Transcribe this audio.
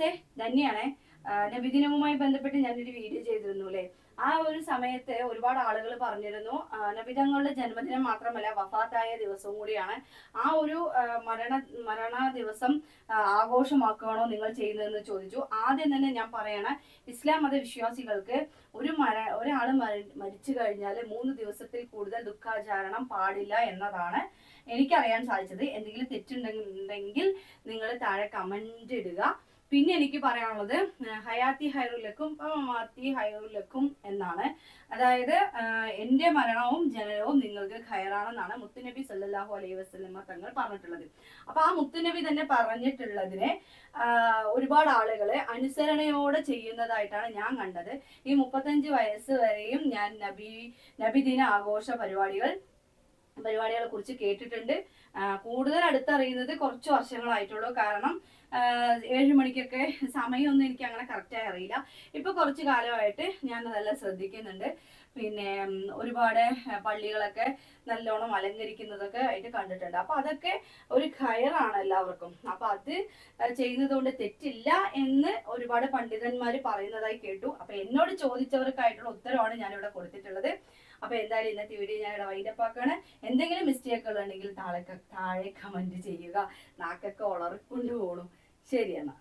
നമസ്തേ, ധന്യാണ്. നബിദിനവുമായി ബന്ധപ്പെട്ട് ഞാനൊരു വീഡിയോ ചെയ്തിരുന്നു അല്ലേ. ആ ഒരു സമയത്ത് ഒരുപാട് ആളുകൾ പറഞ്ഞിരുന്നു നബിതങ്ങളുടെ ജന്മദിനം മാത്രമല്ല വഫാത്തായ ദിവസവും കൂടിയാണ്. ആ ഒരു മരണ ദിവസം ആഘോഷമാക്കുകയാണോ നിങ്ങൾ ചെയ്യുന്നതെന്ന് ചോദിച്ചു. ആദ്യം തന്നെ ഞാൻ പറയണ, ഇസ്ലാം മത വിശ്വാസികൾക്ക് ഒരാൾ മരിച്ചു കഴിഞ്ഞാൽ 3 ദിവസത്തിൽ കൂടുതൽ ദുഃഖാചരണം പാടില്ല എന്നതാണ് എനിക്കറിയാൻ സാധിച്ചത്. എന്തെങ്കിലും തെറ്റുണ്ടെങ്കിൽ നിങ്ങൾ താഴെ കമന്റ് ഇടുക. പിന്നെ എനിക്ക് പറയാനുള്ളത് ഹയാത്തി ഹൈറുലക്കും മമാത്തി ഹൈറുലക്കും എന്നാണ്. അതായത് എന്റെ മരണവും ജനനവും നിങ്ങൾക്ക് ഖൈറാണെന്നാണ് മുത്തുനബി സല്ലല്ലാഹു അലൈഹി വസല്ലമ തങ്ങൾ പറഞ്ഞിട്ടുള്ളത്. അപ്പൊ ആ മുത്തുനബി തന്നെ പറഞ്ഞിട്ടുള്ളതിനെ ഒരുപാട് ആളുകളെ അനുസരണയോടെ ചെയ്യുന്നതായിട്ടാണ് ഞാൻ കണ്ടത്. ഈ 35 വയസ്സ് വരെയും ഞാൻ നബിദിന ആഘോഷ പരിപാടികളെ കുറിച്ച് കേട്ടിട്ടുണ്ട്. കൂടുതൽ അടുത്തറിയുന്നത് കുറച്ച് വർഷങ്ങളായിട്ടുള്ളൂ. കാരണം 7 മണിക്കൊക്കെ സമയമൊന്നും എനിക്ക് അങ്ങനെ കറക്റ്റായി അറിയില്ല. ഇപ്പൊ കുറച്ച് കാലമായിട്ട് ഞാൻ അതെല്ലാം ശ്രദ്ധിക്കുന്നുണ്ട്. പിന്നെ ഒരുപാട് പള്ളികളൊക്കെ നല്ലോണം അലങ്കരിക്കുന്നതൊക്കെ ആയിട്ട് കണ്ടിട്ടുണ്ട്. അപ്പൊ അതൊക്കെ ഒരു ഖൈറാണ് എല്ലാവർക്കും. അപ്പൊ അത് ചെയ്യുന്നത് കൊണ്ട് തെറ്റില്ല എന്ന് ഒരുപാട് പണ്ഡിതന്മാർ പറയുന്നതായി കേട്ടു. അപ്പൊ എന്നോട് ചോദിച്ചവർക്കായിട്ടുള്ള ഉത്തരവാണ് ഞാനിവിടെ കൊടുത്തിട്ടുള്ളത്. അപ്പൊ എന്തായാലും ഇന്നത്തെ വീഡിയോ ഞാൻ ഇവിടെ വൈൻഡപ്പ് ആക്കാണ്. എന്തെങ്കിലും മിസ്റ്റേക്കുകൾ ഉണ്ടെങ്കിൽ താഴെ കമന്റ് ചെയ്യുക. നാക്കൊക്കെ ഉളറിക്കൊണ്ട് പോകണം. ശരി എന്നാ.